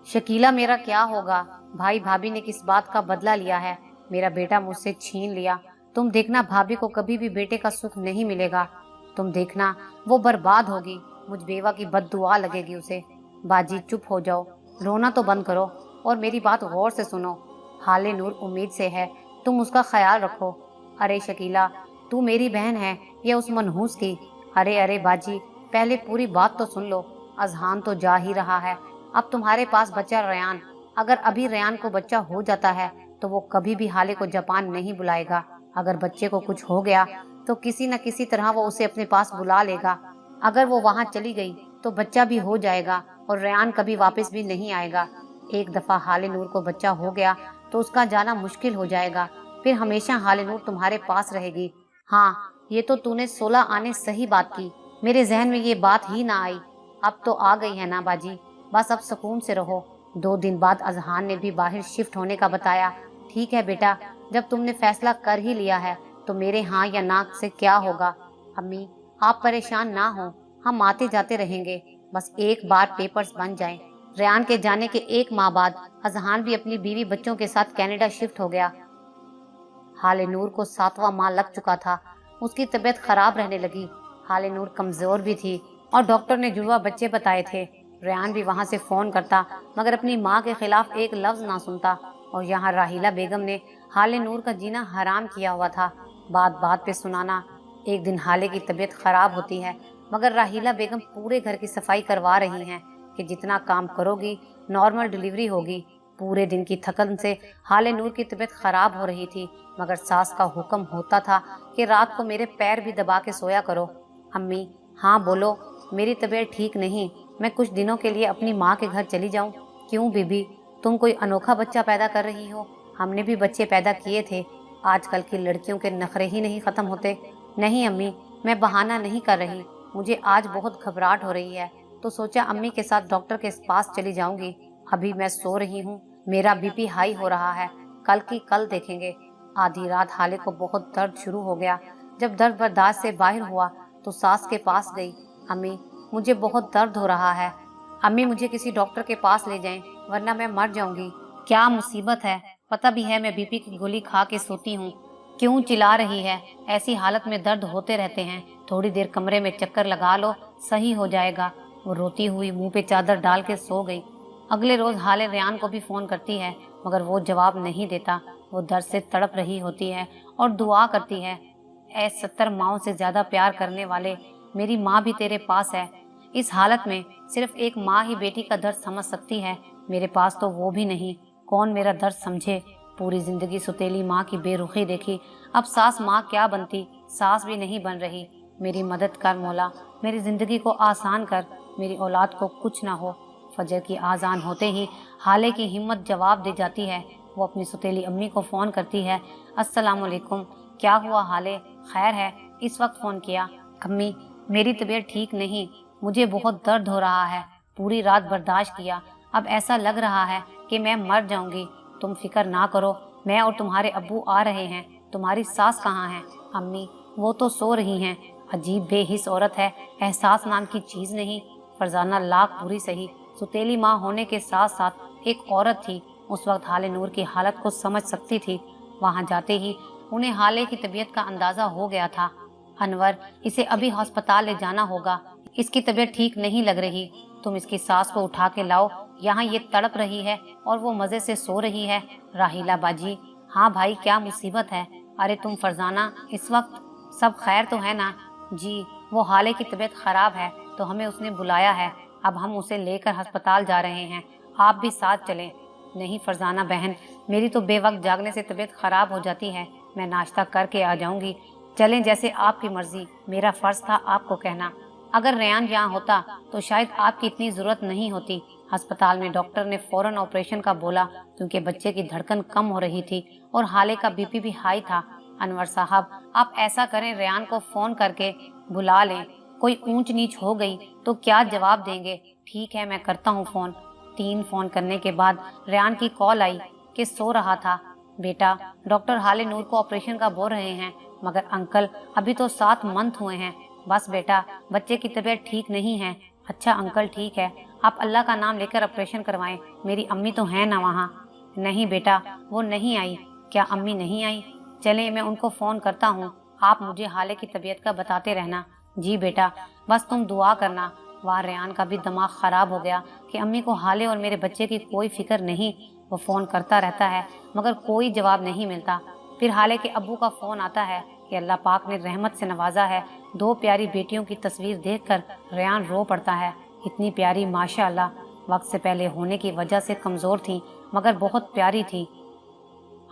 शकीला मेरा क्या होगा? भाई भाभी ने किस बात का बदला लिया है? मेरा बेटा मुझसे छीन लिया। तुम देखना भाभी को कभी भी बेटे का सुख नहीं मिलेगा। तुम देखना वो बर्बाद होगी। मुझ बेवा की बद्दुआ लगेगी उसे। बाजी चुप हो जाओ, रोना तो बंद करो और मेरी बात गौर से सुनो। हाले नूर उम्मीद से है, तुम उसका ख्याल रखो। अरे शकीला, तू मेरी बहन है या उस मनहूस की? अरे अरे बाजी, पहले पूरी बात तो सुन लो। अजहान तो जा ही रहा है। अब तुम्हारे पास बचा रेयान। अगर अभी रेयान को बच्चा हो जाता है तो वो कभी भी हाले को जापान नहीं बुलाएगा। अगर बच्चे को कुछ हो गया तो किसी न किसी तरह वो उसे अपने पास बुला लेगा। अगर वो वहां चली गई तो बच्चा भी हो जाएगा और रेयान कभी वापस भी नहीं आएगा। एक दफा हाले नूर को बच्चा हो गया तो उसका जाना मुश्किल हो जाएगा। फिर हमेशा हाले नूर तुम्हारे पास रहेगी। हाँ, ये तो तूने 16 आने सही बात की। मेरे जहन में ये बात ही ना आई। अब तो आ गई है ना बाजी। बस अब सुकून से रहो। 2 दिन बाद अजहान ने भी बाहर शिफ्ट होने का बताया। ठीक है बेटा, जब तुमने फैसला कर ही लिया है तो मेरे हाँ या ना से क्या होगा। अम्मी, आप परेशान ना हो, हम आते जाते रहेंगे। बस एक बार पेपर्स बन जाएं। रेयान के जाने के 1 माह बाद अजहान भी अपनी बीवी बच्चों के साथ कनाडा शिफ्ट हो गया। हाले नूर को 7वां माह लग चुका था। उसकी तबीयत खराब रहने लगी। हाले नूर कमजोर भी थी और डॉक्टर ने जुड़वा बच्चे बताए थे। रेयान भी वहां से फोन करता मगर अपनी माँ के खिलाफ एक लफ्ज ना सुनता। और यहाँ राहिला बेगम ने हाले नूर का जीना हराम किया हुआ था। बात बात पे सुनाना। एक दिन हाले की तबीयत खराब होती है मगर राहिला बेगम पूरे घर की सफाई करवा रही हैं कि जितना काम करोगी नॉर्मल डिलीवरी होगी। पूरे दिन की थकन से हाले नूर की तबीयत खराब हो रही थी मगर सास का हुक्म होता था कि रात को मेरे पैर भी दबा के सोया करो। अम्मी, हाँ बोलो। मेरी तबीयत ठीक नहीं, मैं कुछ दिनों के लिए अपनी माँ के घर चली जाऊँ? क्यों बीबी, तुम कोई अनोखा बच्चा पैदा कर रही हो? हमने भी बच्चे पैदा किए थे। आजकल की लड़कियों के नखरे ही नहीं खत्म होते। नहीं अम्मी, मैं बहाना नहीं कर रही। मुझे आज बहुत घबराहट हो रही है तो सोचा अम्मी के साथ डॉक्टर के पास चली जाऊंगी। अभी मैं सो रही हूँ, मेरा बीपी हाई हो रहा है। कल की कल देखेंगे। आधी रात हाले को बहुत दर्द शुरू हो गया। जब दर्द बर्दाश्त से बाहर हुआ तो सास के पास गई। अम्मी, मुझे बहुत दर्द हो रहा है। अम्मी, मुझे किसी डॉक्टर के पास ले जाएं वरना मैं मर जाऊंगी। क्या मुसीबत है? पता भी है मैं बीपी की गोली खा के सोती हूँ। क्यों चिल्ला रही है? ऐसी हालत में दर्द होते रहते हैं। थोड़ी देर कमरे में चक्कर लगा लो, सही हो जाएगा। वो रोती हुई मुंह पे चादर डाल के सो गई। अगले रोज हाले रेयान को भी फोन करती है मगर वो जवाब नहीं देता। वो दर्द से तड़प रही होती है और दुआ करती है, ऐ 70 माओं से ज्यादा प्यार करने वाले, मेरी माँ भी तेरे पास है। इस हालत में सिर्फ एक माँ ही बेटी का दर्द समझ सकती है। मेरे पास तो वो भी नहीं। कौन मेरा दर्द समझे? पूरी जिंदगी सुतेली माँ की बेरुखी देखी। अब सास माँ क्या बनती, सास भी नहीं बन रही। मेरी मदद कर मौला, मेरी जिंदगी को आसान कर, मेरी औलाद को कुछ ना हो। फजर की आजान होते ही हाले की हिम्मत जवाब दे जाती है। वो अपनी सुतेली अम्मी को फोन करती है। अस्सलाम वालेकुम, क्या हुआ हाले, खैर है? इस वक्त फोन किया? अम्मी, मेरी तबीयत ठीक नहीं, मुझे बहुत दर्द हो रहा है। पूरी रात बर्दाश्त किया, अब ऐसा लग रहा है कि मैं मर जाऊंगी। तुम फिक्र ना करो, मैं और तुम्हारे अब्बू आ रहे हैं। तुम्हारी सास कहाँ है? अम्मी, वो तो सो रही हैं। अजीब बेहिस औरत है, एहसास नाम की चीज नहीं। फरजाना लाख बुरी सही, सुतेली माँ होने के साथ साथ एक औरत थी। उस वक्त हाले नूर की हालत को समझ सकती थी। वहां जाते ही उन्हें हाले की तबीयत का अंदाजा हो गया था। अनवर, इसे अभी अस्पताल ले जाना होगा, इसकी तबीयत ठीक नहीं लग रही। तुम इसकी सास को उठा के लाओ, यहाँ ये तड़प रही है और वो मजे से सो रही है। राहिला बाजी, हाँ भाई, क्या मुसीबत है? अरे तुम फरजाना, इस वक्त सब खैर तो है ना? जी, वो हाले की तबीयत खराब है तो हमें उसने बुलाया है। अब हम उसे लेकर अस्पताल जा रहे हैं, आप भी साथ चलें। नहीं फरजाना बहन, मेरी तो बेवक्त जागने से तबीयत खराब हो जाती है। मैं नाश्ता करके आ जाऊंगी। चलें, जैसे आपकी मर्जी, मेरा फर्ज था आपको कहना। अगर रेयान यहाँ होता तो शायद आपकी इतनी जरूरत नहीं होती। अस्पताल में डॉक्टर ने फौरन ऑपरेशन का बोला क्योंकि बच्चे की धड़कन कम हो रही थी और हाले का बीपी भी हाई था। अनवर साहब, आप ऐसा करें, रेयान को फोन करके बुला लें। कोई ऊंच नीच हो गई तो क्या जवाब देंगे? ठीक है, मैं करता हूँ फोन। 3 फोन करने के बाद रेयान की कॉल आई कि सो रहा था। बेटा, डॉक्टर हाले नूर को ऑपरेशन का बोल रहे हैं मगर अंकल, अभी तो 7 मंथ हुए हैं। बस बेटा, बच्चे की तबीयत ठीक नहीं है, अच्छा अंकल ठीक है, आप अल्लाह का नाम लेकर ऑपरेशन करवाएं, मेरी अम्मी तो हैं ना वहाँ। नहीं बेटा, वो नहीं आई। क्या अम्मी नहीं आई? चले मैं उनको फ़ोन करता हूँ, आप मुझे हाले की तबीयत का बताते रहना। जी बेटा, बस तुम दुआ करना। वाह, रेहान का भी दिमाग ख़राब हो गया कि अम्मी को हाले और मेरे बच्चे की कोई फिक्र नहीं। वो फ़ोन करता रहता है मगर कोई जवाब नहीं मिलता। फिर हाले के अब्बू का फ़ोन आता है कि अल्लाह पाक ने रहमत से नवाजा है। दो प्यारी बेटियों की तस्वीर देखकर रेहान रो पड़ता है। इतनी प्यारी माशाअल्लाह, वक्त से पहले होने की वजह से कमज़ोर थी मगर बहुत प्यारी थी।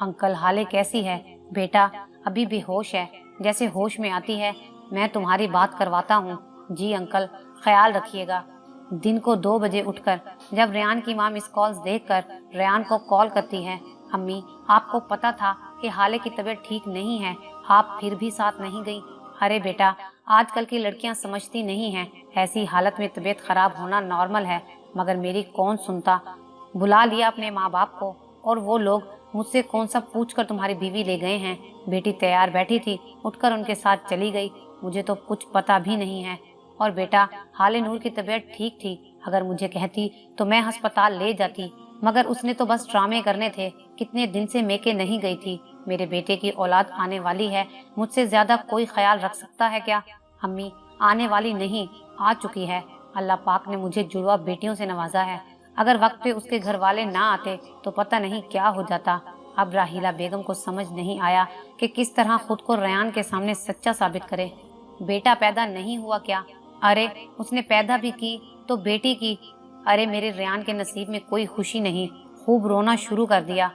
अंकल हाले कैसी है? बेटा अभी भी होश है, जैसे होश में आती है मैं तुम्हारी बात करवाता हूँ। जी अंकल, ख्याल रखिएगा। दिन को 2 बजे उठकर जब रेहान की माँ मिस कॉल्स देखकर रेहान को कॉल करती है, अम्मी आपको पता था कि हाले की तबीयत ठीक नहीं है, आप फिर भी साथ नहीं गई। अरे बेटा, आजकल की लड़कियां समझती नहीं हैं, ऐसी हालत में तबीयत खराब होना नॉर्मल है, मगर मेरी कौन सुनता। बुला लिया अपने माँ बाप को और वो लोग मुझसे कौन सा पूछ कर तुम्हारी बीवी ले गए हैं। बेटी तैयार बैठी थी, उठकर उनके साथ चली गई, मुझे तो कुछ पता भी नहीं है। और बेटा हाले नूर की तबीयत ठीक थी, अगर मुझे कहती तो मैं अस्पताल ले जाती, मगर उसने तो बस ड्रामे करने थे। कितने दिन से मेके नहीं गई थी। मेरे बेटे की औलाद आने वाली है, मुझसे ज्यादा कोई ख्याल रख सकता है क्या? अम्मी आने वाली नहीं, आ चुकी है। अल्लाह पाक ने मुझे जुड़वा बेटियों से नवाजा है। अगर वक्त पे उसके घर वाले ना आते तो पता नहीं क्या हो जाता। अब राहिला बेगम को समझ नहीं आया कि किस तरह खुद को रेहान के सामने सच्चा साबित करे। बेटा पैदा नहीं हुआ क्या? अरे उसने पैदा भी की तो बेटी की। अरे मेरे रेहान के नसीब में कोई खुशी नहीं। खूब रोना शुरू कर दिया।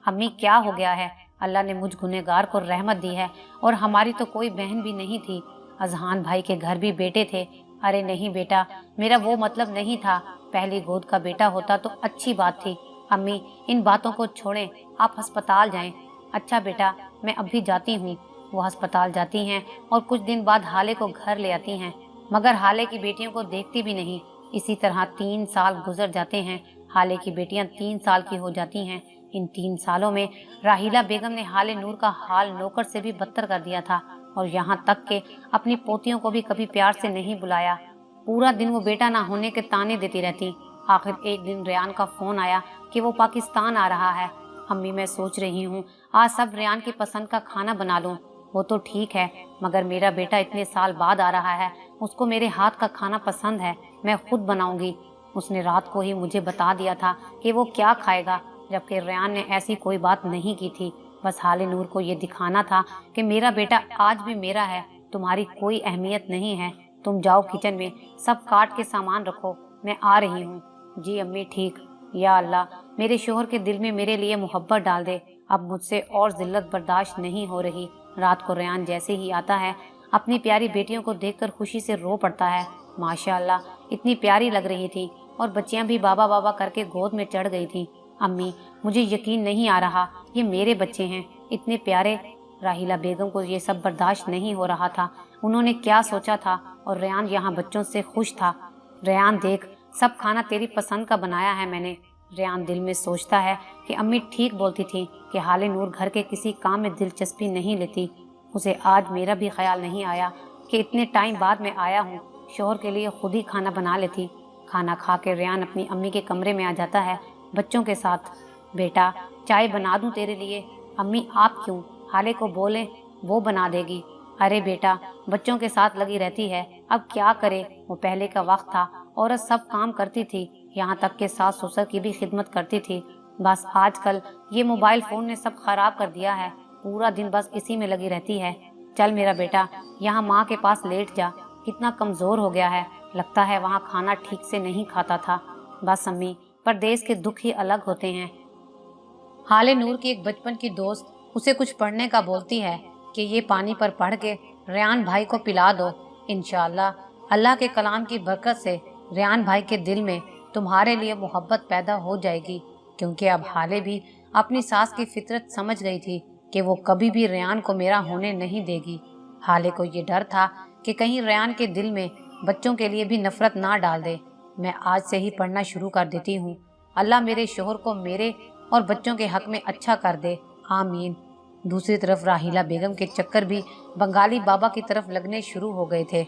अम्मी क्या हो गया है? अल्लाह ने मुझ गुनहगार को रहमत दी है और हमारी तो कोई बहन भी नहीं थी। अजहान भाई के घर भी बेटे थे। अरे नहीं बेटा, मेरा वो मतलब नहीं था। पहली गोद का बेटा होता तो अच्छी बात थी। अम्मी इन बातों को छोड़ें, आप अस्पताल जाएं। अच्छा बेटा, मैं अभी जाती हूँ। वो अस्पताल जाती हैं और कुछ दिन बाद हाले को घर ले आती हैं, मगर हाले की बेटियों को देखती भी नहीं। इसी तरह 3 साल गुजर जाते हैं। हाले की बेटियां 3 साल की हो जाती हैं। इन 3 सालों में राहिला बेगम ने हाले नूर का हाल नौकर से भी बदतर कर दिया था और यहाँ तक कि अपनी पोतियों को भी कभी प्यार से नहीं बुलाया। पूरा दिन वो बेटा ना होने के ताने देती रहती। आखिर एक दिन रेहान का फोन आया कि वो पाकिस्तान आ रहा है। अम्मी मैं सोच रही हूँ आज सब रेहान की पसंद का खाना बना लूँ। वो तो ठीक है, मगर मेरा बेटा इतने साल बाद आ रहा है, उसको मेरे हाथ का खाना पसंद है, मैं खुद बनाऊंगी। उसने रात को ही मुझे बता दिया था कि वो क्या खाएगा, जबकि रेहान ने ऐसी कोई बात नहीं की थी। बस हाले नूर को ये दिखाना था कि मेरा बेटा आज भी मेरा है, तुम्हारी कोई अहमियत नहीं है। तुम जाओ किचन में सब काट के सामान रखो, मैं आ रही हूँ। जी अम्मी ठीक। या अल्लाह, मेरे शोहर के दिल में मेरे लिए मोहब्बत डाल दे। अब मुझसे और जिल्लत बर्दाश्त नहीं हो रही। रात को रेहान जैसे ही आता है अपनी प्यारी बेटियों को देखकर खुशी से रो पड़ता है। माशाअल्लाह इतनी प्यारी लग रही थी और बच्चियां भी बाबा बाबा करके गोद में चढ़ गई थी। अम्मी मुझे यकीन नहीं आ रहा, ये मेरे बच्चे हैं, इतने प्यारे। राहिला बेगम को ये सब बर्दाश्त नहीं हो रहा था। उन्होंने क्या सोचा था और रेहान यहाँ बच्चों से खुश था। रेहान देख, सब खाना तेरी पसंद का बनाया है मैंने। रेहान दिल में सोचता है कि अम्मी ठीक बोलती थी कि हाले नूर घर के किसी काम में दिलचस्पी नहीं लेती। उसे आज मेरा भी ख्याल नहीं आया कि इतने टाइम बाद मैं आया हूँ, शोहर के लिए खुद ही खाना बना लेती। खाना खा के रेहान अपनी अम्मी के कमरे में आ जाता है बच्चों के साथ। बेटा चाय बना दूं तेरे लिए? अम्मी आप क्यों, हाले को बोले, वो बना देगी। अरे बेटा बच्चों के साथ लगी रहती है, अब क्या करे, वो पहले का वक्त था, औरत सब काम करती थी, यहाँ तक के सास ससुर की भी खिदमत करती थी। बस आजकल ये मोबाइल फोन ने सब खराब कर दिया है, पूरा दिन बस इसी में लगी रहती है। चल मेरा बेटा यहाँ माँ के पास लेट जा, कितना कमजोर हो गया है, लगता है वहाँ खाना ठीक से नहीं खाता था। बस अम्मी, परदेश के दुख ही अलग होते हैं। हाले नूर की एक बचपन की दोस्त उसे कुछ पढ़ने का बोलती है कि ये पानी पर पढ़ के रेहान भाई को पिला दो। इंशाअल्लाह अल्लाह के कलाम की बरकत से रेहान भाई के दिल में तुम्हारे लिए मोहब्बत पैदा हो जाएगी, क्योंकि अब हाले भी अपनी सास की फितरत समझ गई थी कि वो कभी भी रेहान को मेरा होने नहीं देगी। हाले को ये डर था कि कहीं रेहान के दिल में बच्चों के लिए भी नफरत ना डाल दे। मैं आज से ही पढ़ना शुरू कर देती हूँ। अल्लाह मेरे शोहर को मेरे और बच्चों के हक में अच्छा कर दे, आमीन। दूसरी तरफ राहिला बेगम के चक्कर भी बंगाली बाबा की तरफ लगने शुरू हो गए थे।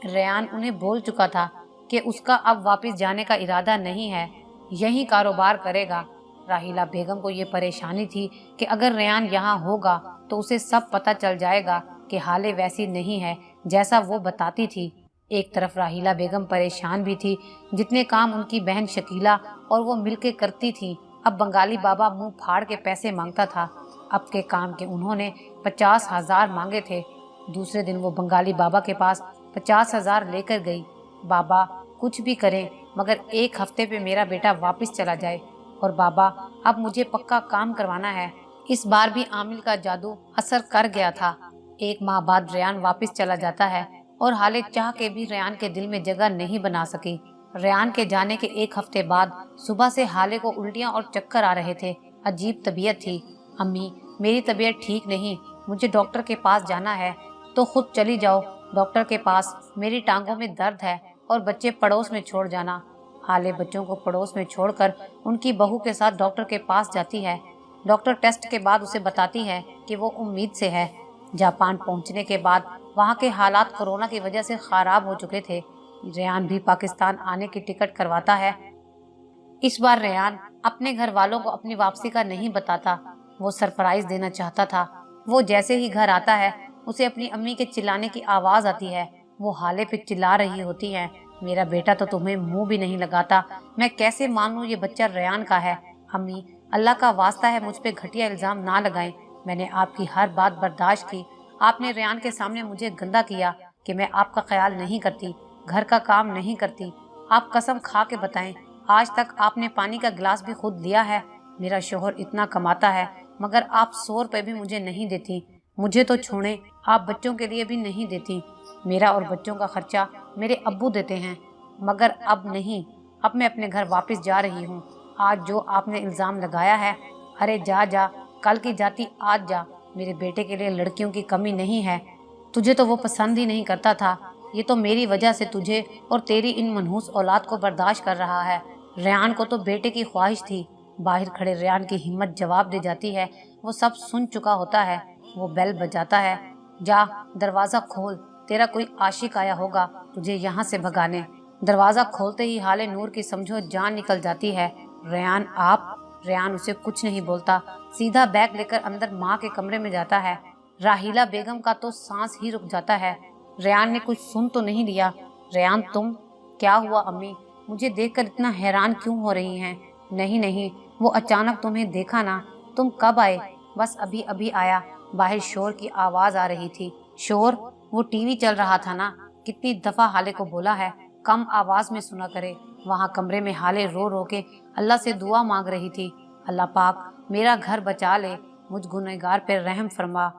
रेहान उन्हें बोल चुका था कि उसका अब वापस जाने का इरादा नहीं है, यही कारोबार करेगा। राहिला बेगम को ये परेशानी थी कि अगर रेहान यहाँ होगा तो उसे सब पता चल जाएगा कि हाले वैसी नहीं है जैसा वो बताती थी। एक तरफ राहिला बेगम परेशान भी थी, जितने काम उनकी बहन शकीला और वो मिलके करती थी, अब बंगाली बाबा मुंह फाड़ के पैसे मांगता था। अब के काम के उन्होंने 50,000 मांगे थे। दूसरे दिन वो बंगाली बाबा के पास 50,000 लेकर गई। बाबा कुछ भी करें मगर 1 हफ्ते पे मेरा बेटा वापस चला जाए, और बाबा अब मुझे पक्का काम करवाना है। इस बार भी आमिल का जादू असर कर गया था। 1 माह बाद रेहान वापस चला जाता है और हाले चाह के भी रेहान के दिल में जगह नहीं बना सकी। रेहान के जाने के 1 हफ्ते बाद सुबह से हाले को उल्टियां और चक्कर आ रहे थे। अजीब तबीयत थी। अम्मी, मेरी तबीयत ठीक नहीं, मुझे डॉक्टर के पास जाना है। तो खुद चली जाओ डॉक्टर के पास, मेरी टांगों में दर्द है, और बच्चे पड़ोस में छोड़ जाना। हाले बच्चों को पड़ोस में छोड़कर उनकी बहू के साथ डॉक्टर के पास जाती है। डॉक्टर टेस्ट के बाद उसे बताती है कि वो उम्मीद से है। जापान पहुंचने के बाद वहां के हालात कोरोना की वजह से खराब हो चुके थे। रेहान भी पाकिस्तान आने की टिकट करवाता है। इस बार रेहान अपने घर वालों को अपनी वापसी का नहीं बताता। वो सरप्राइज देना चाहता था। वो जैसे ही घर आता है उसे अपनी अम्मी के चिल्लाने की आवाज आती है। वो हाले पे चिल्ला रही होती है, मेरा बेटा तो तुम्हें मुंह भी नहीं लगाता, मैं कैसे मानूं ये बच्चा रेहान का है। अम्मी, अल्लाह का वास्ता है मुझ पे घटिया इल्जाम ना लगाएं। मैंने आपकी हर बात बर्दाश्त की। आपने रेहान के सामने मुझे गंदा किया कि मैं आपका ख्याल नहीं करती, घर का काम नहीं करती। आप कसम खा के बताएं, आज तक आपने पानी का गिलास भी खुद लिया है? मेरा शोहर इतना कमाता है मगर आप 100 रुपए भी मुझे नहीं देती। मुझे तो छोड़ें, आप बच्चों के लिए भी नहीं देती। मेरा और बच्चों का खर्चा मेरे अब्बू देते हैं। मगर अब नहीं, अब मैं अपने घर वापस जा रही हूँ। आज जो आपने इल्ज़ाम लगाया है, अरे जा जा, कल की जाती आज जा। मेरे बेटे के लिए लड़कियों की कमी नहीं है। तुझे तो वो पसंद ही नहीं करता था। ये तो मेरी वजह से तुझे और तेरी इन मनहूस औलाद को बर्दाश्त कर रहा है। रेहान को तो बेटे की ख्वाहिश थी। बाहर खड़े रेहान की हिम्मत जवाब दे जाती है। वो सब सुन चुका होता है। वो बेल बजाता है, जा दरवाजा खोल, तेरा कोई आशिक आया होगा तुझे यहाँ से भगाने। दरवाजा खोलते ही हाले नूर की समझो जान निकल जाती है। रेहान आप? रेहान उसे कुछ नहीं बोलता, सीधा बैग लेकर अंदर माँ के कमरे में जाता है। राहिला बेगम का तो सांस ही रुक जाता है। रेहान ने कुछ सुन तो नहीं लिया। रेहान तुम? क्या हुआ अम्मी? मुझे देखकर इतना हैरान क्यों हो रही हैं? नहीं नहीं, वो अचानक तुम्हें देखा ना। तुम कब आए? बस अभी अभी आया। बाहर शोर की आवाज आ रही थी। शोर? वो टीवी चल रहा था ना। कितनी दफा हाले को बोला है कम आवाज में सुना करे। वहाँ कमरे में हाले रो रो के अल्लाह से दुआ मांग रही थी, अल्लाह पाक मेरा घर बचा ले, मुझ गुनहगार पर रहम फरमा।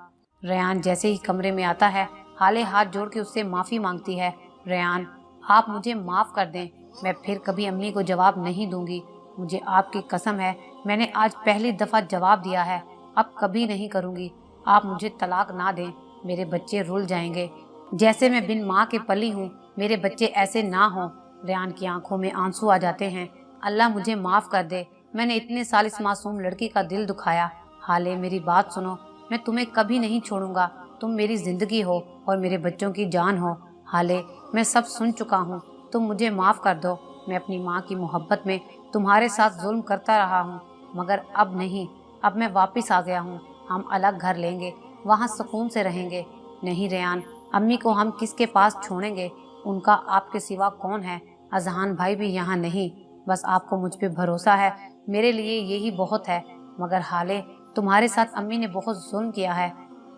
रेहान जैसे ही कमरे में आता है, हाले हाथ जोड़ के उससे माफी मांगती है। रेहान, आप मुझे माफ कर दें, मैं फिर कभी अम्मी को जवाब नहीं दूंगी। मुझे आपकी कसम है, मैंने आज पहली दफा जवाब दिया है, अब कभी नहीं करूंगी। आप मुझे तलाक ना दें, मेरे बच्चे रुल जाएंगे। जैसे मैं बिन माँ के पली हूँ, मेरे बच्चे ऐसे ना हों। रेहान की आंखों में आंसू आ जाते हैं। अल्लाह मुझे माफ कर दे, मैंने इतने साल इस मासूम लड़की का दिल दुखाया। हाले मेरी बात सुनो, मैं तुम्हें कभी नहीं छोड़ूंगा। तुम मेरी जिंदगी हो और मेरे बच्चों की जान हो। हाले, मैं सब सुन चुका हूँ, तुम मुझे माफ कर दो। मैं अपनी माँ की मोहब्बत में तुम्हारे साथ जुल्म करता रहा हूँ, मगर अब नहीं, अब मैं वापस आ गया हूँ। हम अलग घर लेंगे, वहाँ सुकून से रहेंगे। नहीं रेहान, अम्मी को हम किसके पास छोड़ेंगे? उनका आपके सिवा कौन है? अजहान भाई भी यहाँ नहीं। बस आपको मुझ पे भरोसा है, मेरे लिए यही बहुत है। मगर हाले, तुम्हारे साथ अम्मी ने बहुत जुल्म किया है।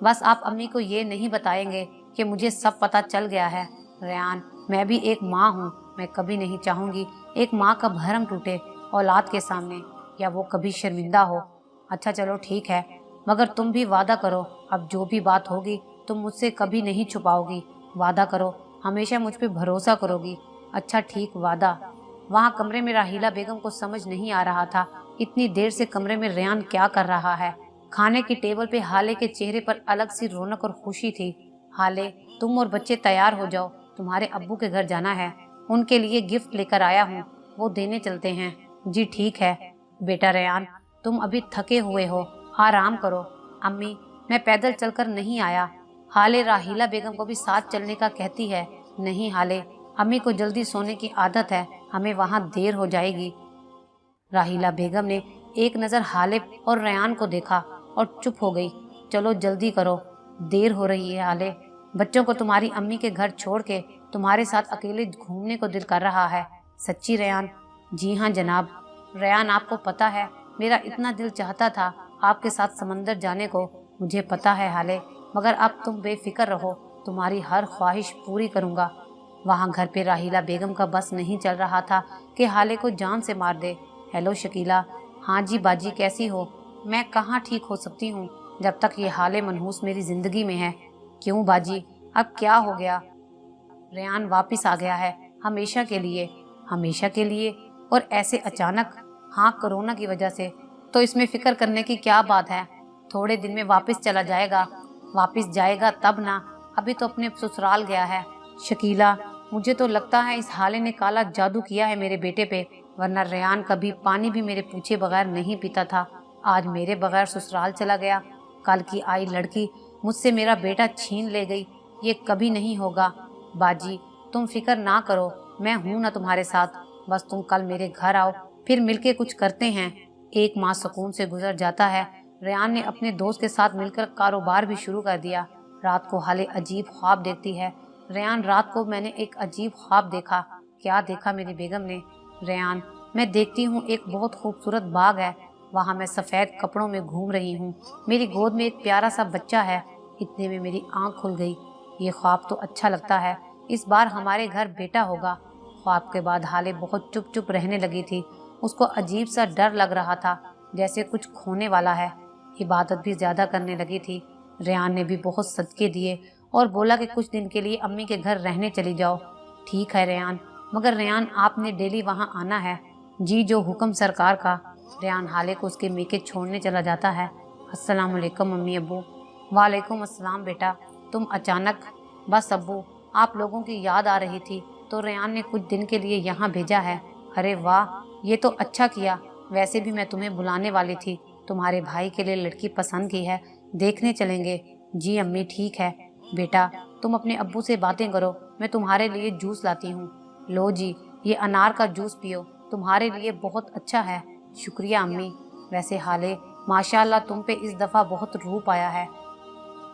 बस आप अम्मी को ये नहीं बताएंगे कि मुझे सब पता चल गया है। रेहान, मैं भी एक माँ हूँ, मैं कभी नहीं चाहूँगी एक माँ का भरम टूटे औलाद के सामने, या वो कभी शर्मिंदा हो। अच्छा चलो ठीक है, मगर तुम भी वादा करो, अब जो भी बात होगी तुम मुझसे कभी नहीं छुपाओगी। वादा करो, हमेशा मुझ पे भरोसा करोगी। अच्छा ठीक, वादा। वहाँ कमरे में राहिला बेगम को समझ नहीं आ रहा था इतनी देर से कमरे में रेहान क्या कर रहा है। खाने की टेबल पे हाले के चेहरे पर अलग सी रौनक और खुशी थी। हाले, तुम और बच्चे तैयार हो जाओ, तुम्हारे अब्बू के घर जाना है, उनके लिए गिफ्ट लेकर आया हूँ, वो देने चलते हैं। जी ठीक है। बेटा रेहान, तुम अभी थके हुए हो, आराम करो। अम्मी, मैं पैदल चलकर नहीं आया। हाले राहिला बेगम को भी साथ चलने का कहती है। नहीं हाले, अम्मी को जल्दी सोने की आदत है, हमें वहाँ देर हो जाएगी। राहिला बेगम ने एक नज़र हाले और रेयान को देखा और चुप हो गई। चलो जल्दी करो, देर हो रही है हाले। बच्चों को तुम्हारी अम्मी के घर छोड़ के तुम्हारे साथ अकेले घूमने को दिल कर रहा है। सच्ची रेयान? जी हाँ जनाब। रेयान, आपको पता है मेरा इतना दिल चाहता था आपके साथ समंदर जाने को। मुझे पता है हाले, मगर अब तुम बेफिक्र रहो, तुम्हारी हर ख्वाहिश पूरी करूँगा। वहाँ घर पे राहिला बेगम का बस नहीं चल रहा था कि हाले को जान से मार दे। हेलो शकीला। हाँ जी बाजी, कैसी हो? मैं कहाँ ठीक हो सकती हूँ जब तक ये हाले मनहूस मेरी ज़िंदगी में है। क्यों बाजी, अब क्या हो गया? रेयान वापस आ गया है, हमेशा के लिए। हमेशा के लिए? और ऐसे अचानक? हाँ, कोरोना की वजह से। तो इसमें फ़िक्र करने की क्या बात है? थोड़े दिन में वापस चला जाएगा। वापस जाएगा तब ना, अभी तो अपने ससुराल गया है। शकीला, मुझे तो लगता है इस हाले ने काला जादू किया है मेरे बेटे पे, वरना रेयान कभी पानी भी मेरे पूछे बगैर नहीं पीता था। आज मेरे बगैर ससुराल चला गया। कल की आई लड़की मुझसे मेरा बेटा छीन ले गई। ये कभी नहीं होगा। बाजी, तुम फिक्र ना करो, मैं हूं ना तुम्हारे साथ। बस तुम कल मेरे घर आओ, फिर मिलके कुछ करते हैं। एक माह सुकून से गुजर जाता है। रेयान ने अपने दोस्त के साथ मिलकर कारोबार भी शुरू कर दिया। रात को हाले अजीब ख्वाब देखती है। रेयान, रात को मैंने एक अजीब ख्वाब देखा। क्या देखा मेरी बेगम ने? रेयान, मैं देखती हूँ एक बहुत खूबसूरत बाग है, वहाँ मैं सफ़ेद कपड़ों में घूम रही हूँ। मेरी गोद में एक प्यारा सा बच्चा है। इतने में मेरी आंख खुल गई। ये ख्वाब तो अच्छा लगता है, इस बार हमारे घर बेटा होगा। ख्वाब के बाद हाले बहुत चुप चुप रहने लगी थी। उसको अजीब सा डर लग रहा था, जैसे कुछ खोने वाला है। इबादत भी ज़्यादा करने लगी थी। रेयान ने भी बहुत सदके दिए और बोला कि कुछ दिन के लिए अम्मी के घर रहने चली जाओ। ठीक है रेयान, मगर रेयान आपने डेली वहाँ आना है। जी, जो हुक्म सरकार का। रेयान हाले को उसके मेके छोड़ने चला जाता है। अस्सलाम वालेकुम अम्मी अब्बू। वालेकुम अस्सलाम बेटा, तुम अचानक? बस अब्बू, आप लोगों की याद आ रही थी तो रेयान ने कुछ दिन के लिए यहाँ भेजा है। अरे वाह, ये तो अच्छा किया। वैसे भी मैं तुम्हें बुलाने वाली थी, तुम्हारे भाई के लिए लड़की पसंद की है, देखने चलेंगे। जी अम्मी, ठीक है। बेटा, तुम अपने अब्बू से बातें करो, मैं तुम्हारे लिए जूस लाती हूँ। लो जी, ये अनार का जूस पियो, तुम्हारे लिए बहुत अच्छा है। शुक्रिया अम्मी। वैसे हाले, माशाल्लाह तुम पे इस दफ़ा बहुत रूप आया है।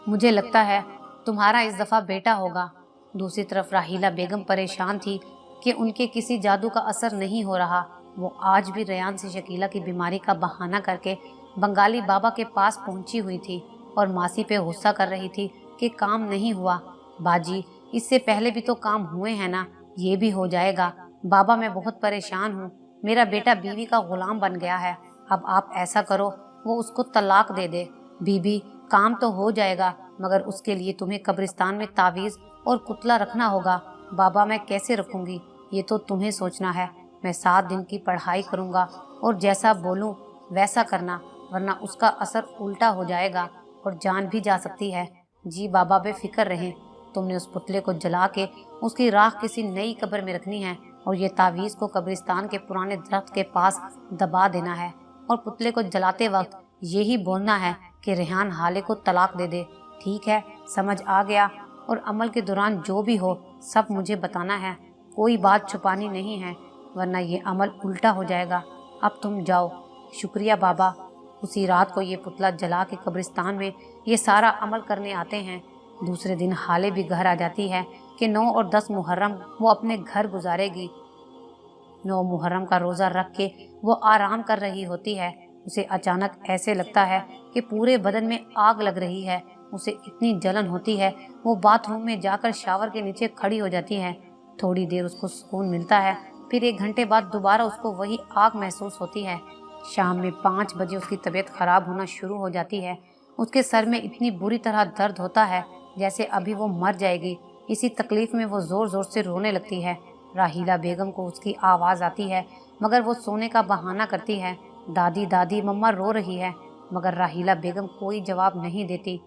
मुझे लगता है तुम्हारा इस दफ़ा बेटा होगा। दूसरी तरफ राहिला बेगम परेशान थी कि उनके किसी जादू का असर नहीं हो रहा। वो आज भी रेयान से शकीला की बीमारी का बहाना करके बंगाली बाबा के पास पहुंची हुई थी और मासी पे गुस्सा कर रही थी कि काम नहीं हुआ। बाजी, इससे पहले भी तो काम हुए हैं ना, ये भी हो जाएगा। बाबा, मैं बहुत परेशान हूँ, मेरा बेटा बीवी का गुलाम बन गया है। अब आप ऐसा करो, वो उसको तलाक दे दे। बीबी, काम तो हो जाएगा, मगर उसके लिए तुम्हें कब्रिस्तान में तावीज़ और कुतला रखना होगा। बाबा, मैं कैसे रखूँगी, ये तो तुम्हें सोचना है। मैं 7 दिन की पढ़ाई करूँगा और जैसा बोलूँ वैसा करना, वरना उसका असर उल्टा हो जाएगा और जान भी जा सकती है। जी बाबा, बेफिक्र रहें। तुमने उस पुतले को जला के उसकी राख किसी नई कब्र में रखनी है और ये तावीज़ को कब्रिस्तान के पुराने दरख्त के पास दबा देना है और पुतले को जलाते वक्त यही बोलना है कि रेहान हाले को तलाक दे दे। ठीक है, समझ आ गया? और अमल के दौरान जो भी हो सब मुझे बताना है, कोई बात छुपानी नहीं है, वरना ये अमल उल्टा हो जाएगा। अब तुम जाओ। शुक्रिया बाबा। उसी रात को ये पुतला जला के कब्रिस्तान में ये सारा अमल करने आते हैं। दूसरे दिन हाले भी घर आ जाती है कि 9 और 10 मुहर्रम वो अपने घर गुजारेगी। 9 मुहर्रम का रोज़ा रख के वो आराम कर रही होती है। उसे अचानक ऐसे लगता है कि पूरे बदन में आग लग रही है। उसे इतनी जलन होती है, वो बाथरूम में जाकर शावर के नीचे खड़ी हो जाती है। थोड़ी देर उसको सुकून मिलता है, फिर 1 घंटे बाद दोबारा उसको वही आग महसूस होती है। शाम में 5 बजे उसकी तबीयत खराब होना शुरू हो जाती है। उसके सर में इतनी बुरी तरह दर्द होता है जैसे अभी वो मर जाएगी। इसी तकलीफ में वो ज़ोर ज़ोर से रोने लगती है। राहिला बेगम को उसकी आवाज़ आती है, मगर वो सोने का बहाना करती है। दादी दादी, मम्मा रो रही है, मगर राहिला बेगम कोई जवाब नहीं देती।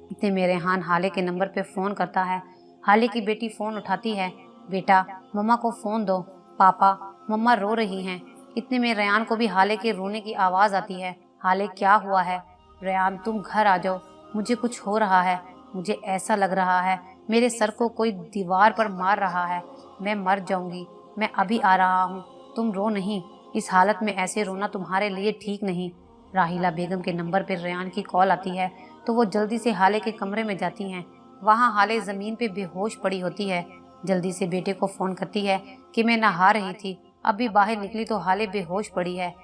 इतने में रेहान हाले के नंबर पे फ़ोन करता है। हाले की बेटी फ़ोन उठाती है। बेटा, मम्मा को फ़ोन दो। पापा, मम्मा रो रही हैं। इतने में रेहान को भी हाले के रोने की आवाज़ आती है। हाले, क्या हुआ है? रेहान, तुम घर आ जाओ, मुझे कुछ हो रहा है। मुझे ऐसा लग रहा है मेरे सर को कोई दीवार पर मार रहा है। मैं मर जाऊंगी, मैं अभी आ रहा हूँ, तुम रो नहीं, इस हालत में ऐसे रोना तुम्हारे लिए ठीक नहीं। राहिला बेगम के नंबर पर रेहान की कॉल आती है तो वो जल्दी से हाले के कमरे में जाती हैं। वहाँ हाले ज़मीन पे बेहोश पड़ी होती है। जल्दी से बेटे को फ़ोन करती है कि मैं नहा रही थी, अभी बाहर निकली तो हाले बेहोश पड़ी है।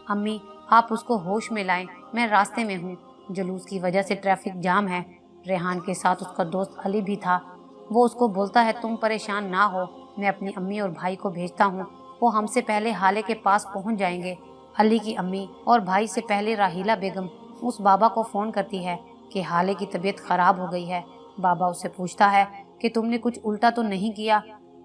अम्मी, आप उसको होश में लाएं, मैं रास्ते में हूँ। जुलूस की वजह से ट्रैफिक जाम है। रेहान के साथ उसका दोस्त अली भी था। वो उसको बोलता है तुम परेशान ना हो, मैं अपनी अम्मी और भाई को भेजता हूँ, वो हमसे पहले हाले के पास पहुँच जाएंगे। अली की अम्मी और भाई से पहले राहिला बेगम उस बाबा को फ़ोन करती है कि हाले की तबीयत ख़राब हो गई है। बाबा उससे पूछता है कि तुमने कुछ उल्टा तो नहीं किया?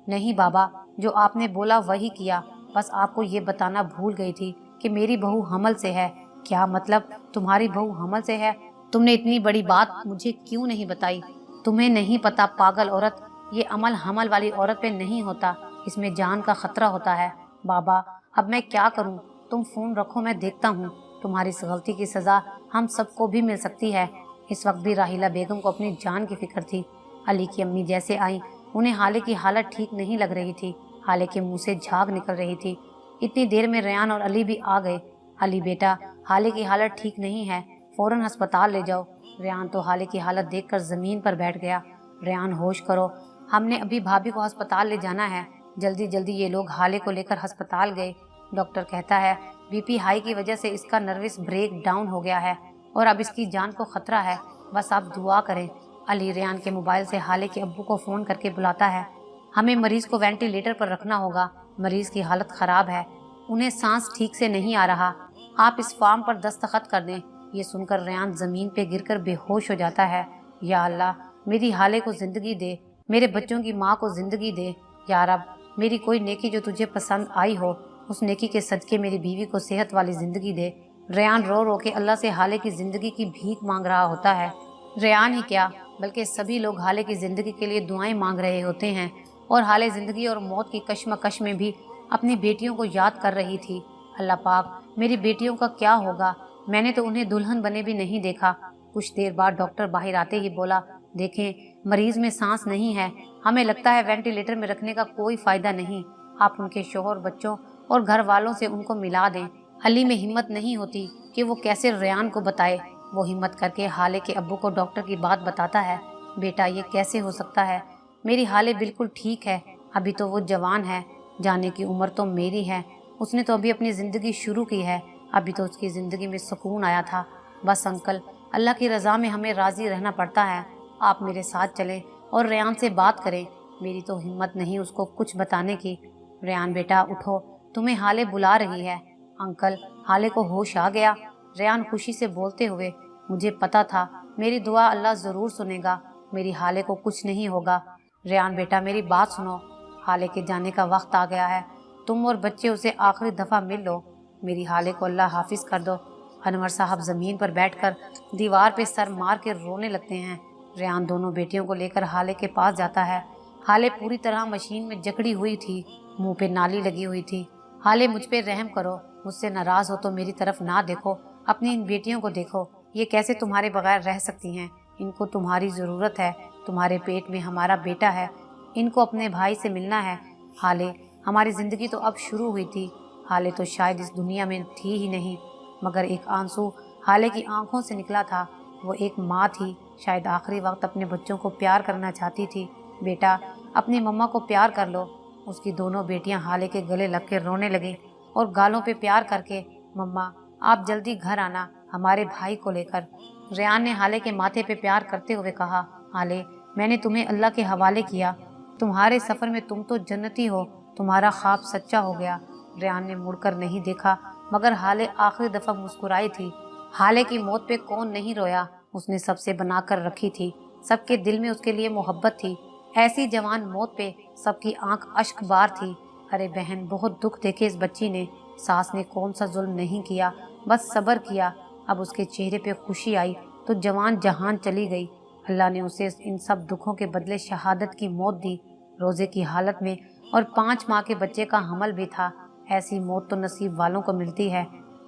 नहीं बाबा, जो आपने बोला वही किया, बस आपको ये बताना भूल गई थी कि मेरी बहू हमल से है। क्या मतलब, तुम्हारी बहू हमल से है? तुमने इतनी बड़ी बात मुझे क्यों नहीं बताई? तुम्हें नहीं पता पागल औरत, ये अमल हमल वाली औरत पे नहीं होता, इसमें जान का खतरा होता है। बाबा, अब मैं क्या करूं? तुम फोन रखो, मैं देखता हूं। तुम्हारी इस गलती की सजा हम सबको भी मिल सकती है। इस वक्त भी राहिला बेगम को अपनी जान की फिक्र थी। अली की अम्मी जैसे आई, उन्हें हाले की हालत ठीक नहीं लग रही थी। हाले के मुंह से झाग निकल रही थी। इतनी देर में रेहान और अली भी आ गए। अली बेटा, हाले की हालत ठीक नहीं है, फौरन अस्पताल ले जाओ। रेहान तो हाले की हालत देखकर जमीन पर बैठ गया। रेहान, होश करो, हमने अभी भाभी को अस्पताल ले जाना है। जल्दी जल्दी ये लोग हाले को लेकर अस्पताल गए। डॉक्टर कहता है बीपी हाई की वजह से इसका नर्वस ब्रेक डाउन हो गया है और अब इसकी जान को खतरा है, बस आप दुआ करें। अली रेहान के मोबाइल से हाले के अब्बू को फ़ोन करके बुलाता है। हमें मरीज को वेंटिलेटर पर रखना होगा, मरीज की हालत ख़राब है, उन्हें सांस ठीक से नहीं आ रहा। आप इस फॉर्म पर दस्तखत कर दें। ये सुनकर रेहान ज़मीन पे गिरकर बेहोश हो जाता है। या अल्लाह, मेरी हाले को ज़िंदगी दे, मेरे बच्चों की माँ को ज़िंदगी दे। या रब, मेरी कोई नेकी जो तुझे पसंद आई हो, उस नेकी के सदके मेरी बीवी को सेहत वाली ज़िंदगी दे। रेहान रो रो के अल्लाह से हाले की ज़िंदगी की भीख मांग रहा होता है। रेहान ही क्या, बल्कि सभी लोग हाले की ज़िंदगी के लिए दुआएं मांग रहे होते हैं और हाले ज़िंदगी और मौत की कश्मकश में भी अपनी बेटियों को याद कर रही थी। अल्लाह पाक, मेरी बेटियों का क्या होगा? मैंने तो उन्हें दुल्हन बने भी नहीं देखा। कुछ देर बाद डॉक्टर बाहर आते ही बोला, देखें, मरीज में सांस नहीं है, हमें लगता है वेंटिलेटर में रखने का कोई फ़ायदा नहीं। आप उनके शोहर, बच्चों और घर वालों से उनको मिला दें। अली में हिम्मत नहीं होती कि वो कैसे रेहान को बताए। वो हिम्मत करके हाले के अब्बू को डॉक्टर की बात बताता है। बेटा, ये कैसे हो सकता है? मेरी हाले बिल्कुल ठीक है, अभी तो वो जवान है, जाने की उम्र तो मेरी है, उसने तो अभी अपनी ज़िंदगी शुरू की है, अभी तो उसकी ज़िंदगी में सुकून आया था। बस अंकल, अल्लाह की रज़ा में हमें राज़ी रहना पड़ता है। आप मेरे साथ चलें और रेहान से बात करें। मेरी तो हिम्मत नहीं उसको कुछ बताने की। रेहान बेटा उठो, तुम्हें हाले बुला रही है। अंकल, हाले को होश आ गया? रेहान खुशी से बोलते हुए, मुझे पता था, मेरी दुआ अल्लाह ज़रूर सुनेगा, मेरी हाले को कुछ नहीं होगा। रेहान बेटा, मेरी बात सुनो, हाले के जाने का वक्त आ गया है, तुम और बच्चे उसे आखिरी दफ़ा मिल लो। मेरी हाले को अल्लाह हाफिज़ कर दो। अनवर साहब ज़मीन पर बैठकर दीवार पे सर मार के रोने लगते हैं। रेहान दोनों बेटियों को लेकर हाले के पास जाता है। हाले पूरी तरह मशीन में जकड़ी हुई थी, मुंह पे नाली लगी हुई थी। हाले, मुझ पे रहम करो, मुझसे नाराज़ हो तो मेरी तरफ ना देखो, अपनी इन बेटियों को देखो, ये कैसे तुम्हारे बगैर रह सकती हैं? इनको तुम्हारी ज़रूरत है, तुम्हारे पेट में हमारा बेटा है, इनको अपने भाई से मिलना है। हाले, हमारी ज़िंदगी तो अब शुरू हुई थी, हाले तो शायद इस दुनिया में थी ही नहीं। मगर एक आंसू हाले की आंखों से निकला था। वो एक माँ थी, शायद आखिरी वक्त अपने बच्चों को प्यार करना चाहती थी। बेटा, अपनी मम्मा को प्यार कर लो। उसकी दोनों बेटियां हाले के गले लग के रोने लगीं और गालों पे प्यार करके, मम्मा आप जल्दी घर आना हमारे भाई को लेकर। रेहान ने हाले के माथे पे प्यार करते हुए कहा, हाले, मैंने तुम्हें अल्लाह के हवाले किया, तुम्हारे सफ़र में तुम तो जन्नती हो, तुम्हारा ख्वाब सच्चा हो गया। रेहान ने मुड़कर नहीं देखा, मगर हाले आखिरी दफ़ा मुस्कुराई थी। हाले की मौत पे कौन नहीं रोया? उसने सबसे बनाकर रखी थी, सबके दिल में उसके लिए मोहब्बत थी। ऐसी जवान मौत पे सबकी आंख अश्क बार थी। अरे बहन, बहुत दुख देखे इस बच्ची ने। सास ने कौन सा जुल्म नहीं किया, बस सब्र किया। अब उसके चेहरे पे खुशी आई तो जवान जहान चली गई। अल्लाह ने उसे इन सब दुखों के बदले शहादत की मौत दी, रोज़े की हालत में, और 5 माह के बच्चे का हमल भी था। ऐसी मौत तो नसीब वालों को मिलती है।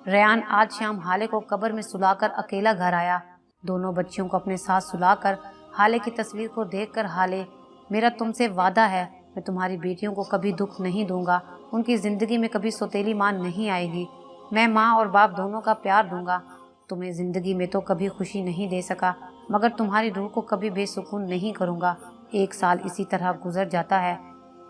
रेहान आज शाम हाले को कब्र में सुलाकर अकेला घर आया। दोनों बच्चियों को अपने साथ सुलाकर हाले की तस्वीर को देखकर, हाले, मेरा तुमसे वादा है, मैं तुम्हारी बेटियों को कभी दुख नहीं दूंगा। उनकी ज़िंदगी में कभी सौतेली माँ नहीं आएगी। मैं माँ और बाप दोनों का प्यार दूंगा। तुम्हें ज़िंदगी में तो कभी खुशी नहीं दे सका, मगर तुम्हारी रूह को कभी बेसुकून नहीं करूँगा। 1 साल इसी तरह गुजर जाता है।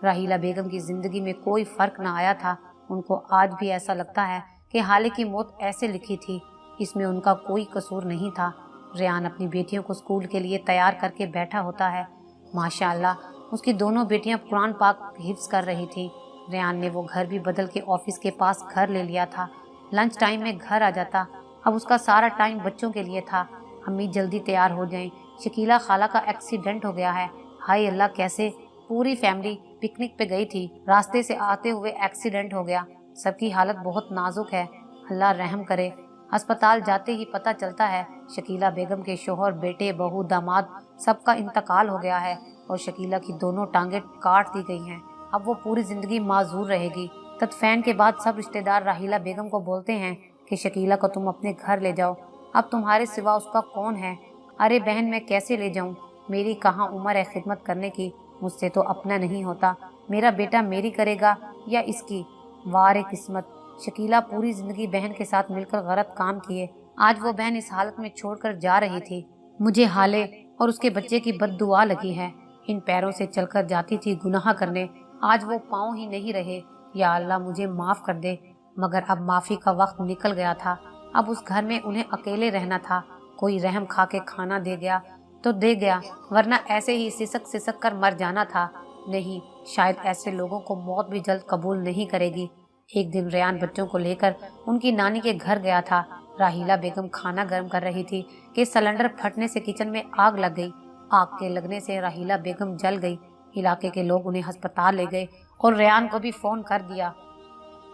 राहीला बेगम की ज़िंदगी में कोई फ़र्क ना आया था। उनको आज भी ऐसा लगता है कि हाले की मौत ऐसे लिखी थी, इसमें उनका कोई कसूर नहीं था। रेहान अपनी बेटियों को स्कूल के लिए तैयार करके बैठा होता है। माशाअल्लाह, उसकी दोनों बेटियां कुरान पाक हिफ्ज कर रही थी। रेहान ने वो घर भी बदल के ऑफिस के पास घर ले लिया था। लंच टाइम में घर आ जाता। अब उसका सारा टाइम बच्चों के लिए था। अम्मी जल्दी तैयार हो जाएं, शकीला खाला का एक्सीडेंट हो गया है। हाय अल्लाह, कैसे? पूरी फैमिली पिकनिक पे गई थी, रास्ते से आते हुए एक्सीडेंट हो गया। सबकी हालत बहुत नाजुक है, अल्लाह रहम करे। अस्पताल जाते ही पता चलता है शकीला बेगम के शोहर, बेटे, बहू, दामाद सबका इंतकाल हो गया है और शकीला की दोनों टांगें काट दी गई हैं। अब वो पूरी जिंदगी माजूर रहेगी। तदफैन के बाद सब रिश्तेदार राहीला बेगम को बोलते हैं कि शकीला को तुम अपने घर ले जाओ, अब तुम्हारे सिवा उसका कौन है। अरे बहन, मैं कैसे ले जाऊं? मेरी कहाँ उम्र है खिदमत करने की, मुझसे तो अपना नहीं होता। मेरा बेटा मेरी करेगा या इसकी? वारे किस्मत। शकीला पूरी जिंदगी बहन के साथ मिलकर गलत काम किए, आज वो बहन इस हालत में छोड़कर जा रही थी। मुझे हाले और उसके बच्चे की बद्दुआ लगी है। इन पैरों से चलकर जाती थी गुनाह करने, आज वो पाँव ही नहीं रहे। या अल्लाह, मुझे माफ कर दे। मगर अब माफी का वक्त निकल गया था। अब उस घर में उन्हें अकेले रहना था। कोई रहम खा के खाना दे गया तो दे गया, वरना ऐसे ही सिसक सिसक कर मर जाना था। नहीं, शायद ऐसे लोगों को मौत भी जल्द कबूल नहीं करेगी। एक दिन रेहान बच्चों को लेकर उनकी नानी के घर गया था। राहीला बेगम खाना गर्म कर रही थी कि सिलेंडर फटने से किचन में आग लग गई। आग के लगने से राहीला बेगम जल गई। इलाके के लोग उन्हें अस्पताल ले गए और रेहान को भी फोन कर दिया।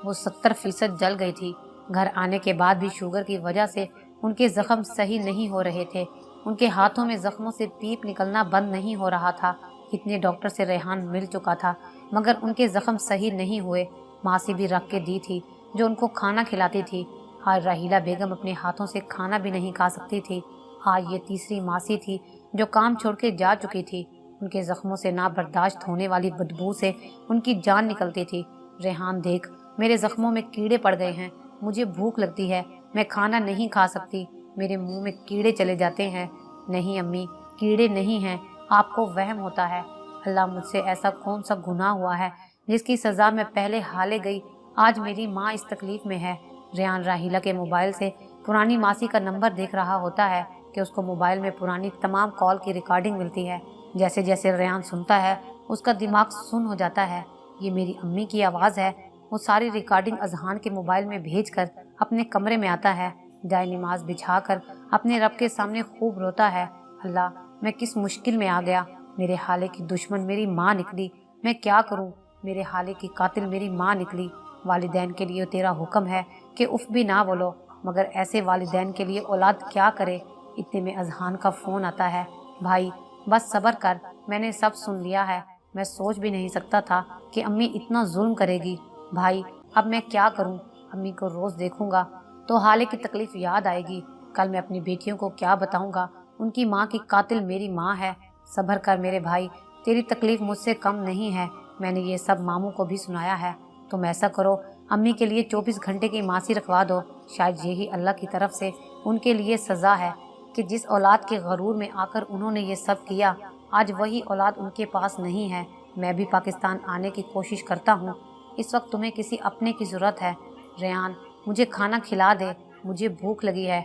वो 70% जल गई थी। घर आने के बाद भी शुगर की वजह से उनके जख्म सही नहीं हो रहे थे। उनके हाथों में जख्मों से पीप निकलना बंद नहीं हो रहा था। कितने डॉक्टर से रेहान मिल चुका था, मगर उनके जख्म सही नहीं हुए। मासी भी रख के दी थी जो उनको खाना खिलाती थी। आज राहीला बेगम अपने हाथों से खाना भी नहीं खा सकती थी। आज ये तीसरी मासी थी जो काम छोड़ के जा चुकी थी। उनके जख्मों से ना बर्दाश्त होने वाली बदबू से उनकी जान निकलती थी। रेहान, देख, मेरे जख्मों में कीड़े पड़ गए हैं, मुझे भूख लगती है, मैं खाना नहीं खा सकती, मेरे मुंह में कीड़े चले जाते हैं। नहीं अम्मी, कीड़े नहीं हैं, आपको वहम होता है। अल्लाह, मुझसे ऐसा कौन सा गुनाह हुआ है जिसकी सज़ा मैं पहले हाले गई, आज मेरी माँ इस तकलीफ में है। रेहान राहीला के मोबाइल से पुरानी मासी का नंबर देख रहा होता है कि उसको मोबाइल में पुरानी तमाम कॉल की रिकॉर्डिंग मिलती है। जैसे जैसे रेहान सुनता है उसका दिमाग सुन्न हो जाता है। ये मेरी अम्मी की आवाज़ है। वो सारी रिकॉर्डिंग अजहान के मोबाइल में भेजकर अपने कमरे में आता है। जाए नमाज बिछाकर अपने रब के सामने खूब रोता है। अल्लाह, मैं किस मुश्किल में आ गया। मेरे हाले की दुश्मन मेरी माँ निकली, मैं क्या करूँ। मेरे हाले की कातिल मेरी माँ निकली। वालिदैन के लिए तेरा हुक्म है कि उफ भी ना बोलो, मगर ऐसे वालिदैन के लिए औलाद क्या करे। इतने में अजहान का फ़ोन आता है। भाई बस सब्र कर, मैंने सब सुन लिया है। मैं सोच भी नहीं सकता था कि अम्मी इतना जुल्म करेगी। भाई अब मैं क्या करूं? अम्मी को रोज़ देखूंगा तो हाले की तकलीफ़ याद आएगी। कल मैं अपनी बेटियों को क्या बताऊंगा? उनकी माँ की कातिल मेरी माँ है। सब्र कर मेरे भाई, तेरी तकलीफ़ मुझसे कम नहीं है। मैंने ये सब मामू को भी सुनाया है। तुम ऐसा करो, अम्मी के लिए 24 घंटे की मासी रखवा दो। शायद यही अल्लाह की तरफ से उनके लिए सज़ा है कि जिस औलाद के गरूर में आकर उन्होंने ये सब किया, आज वही औलाद उनके पास नहीं है। मैं भी पाकिस्तान आने की कोशिश करता हूँ। इस वक्त तुम्हें किसी अपने की ज़रूरत है। रेहान, मुझे खाना खिला दे, मुझे भूख लगी है।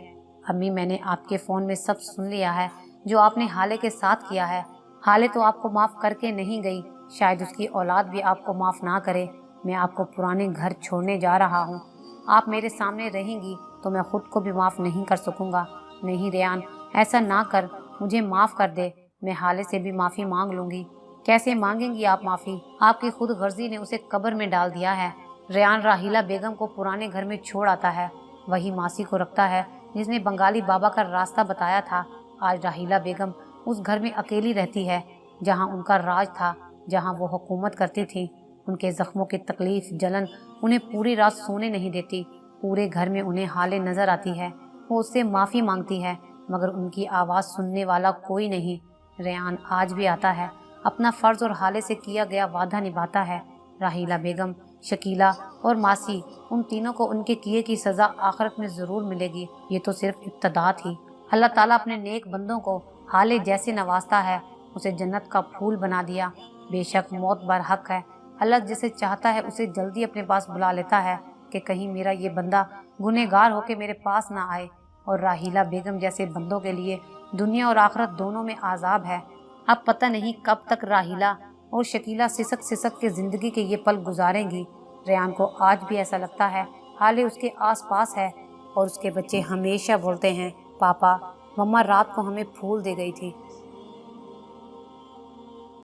अम्मी, मैंने आपके फ़ोन में सब सुन लिया है जो आपने हाले के साथ किया है। हाले तो आपको माफ़ करके नहीं गई, शायद उसकी औलाद भी आपको माफ़ ना करे। मैं आपको पुराने घर छोड़ने जा रहा हूँ। आप मेरे सामने रहेंगी तो मैं खुद को भी माफ़ नहीं कर सकूँगा। नहीं रेहान, ऐसा ना कर, मुझे माफ़ कर दे। मैं हाले से भी माफ़ी मांग लूँगी। कैसे मांगेंगी आप माफ़ी? आपकी खुद गर्जी ने उसे कब्र में डाल दिया है। रेहान राहीला बेगम को पुराने घर में छोड़ आता है। वही मासी को रखता है जिसने बंगाली बाबा का रास्ता बताया था। आज राहीला बेगम उस घर में अकेली रहती है जहाँ उनका राज था, जहाँ वो हुकूमत करती थी। उनके जख्मों की तकलीफ, जलन उन्हें पूरी रात सोने नहीं देती। पूरे घर में उन्हें हाले नजर आती है। वो उससे माफ़ी मांगती है, मगर उनकी आवाज़ सुनने वाला कोई नहीं। रेहान आज भी आता है, اپنا فرض اور حالے سے کیا گیا وعدہ نبھاتا ہے۔ راحیلہ بیگم، شکیلہ اور ماسی، ان تینوں کو ان کے کیے کی سزا آخرت میں ضرور ملے گی۔ یہ تو صرف ابتدا تھی۔ اللہ تعالیٰ اپنے نیک بندوں کو حالے جیسے نوازتا ہے، اسے جنت کا پھول بنا دیا۔ بے شک موت برحق ہے۔ اللہ جسے چاہتا ہے اسے جلدی اپنے پاس بلا لیتا ہے کہ کہیں میرا یہ بندہ گنہگار ہو کے میرے پاس نہ آئے۔ اور راحیلہ بیگم جیسے بندوں کے لیے دنیا اور آخرت دونوں میں عذاب ہے۔ اب پتہ نہیں کب تک راحیلہ اور شکیلہ سسک سسک کے زندگی کے یہ پل گزاریں گی۔ ریان کو آج بھی ایسا لگتا ہے حالے اس کے آس پاس ہے، اور اس کے بچے ہمیشہ بولتے ہیں، پاپا، مما رات کو ہمیں پھول دے گئی تھی۔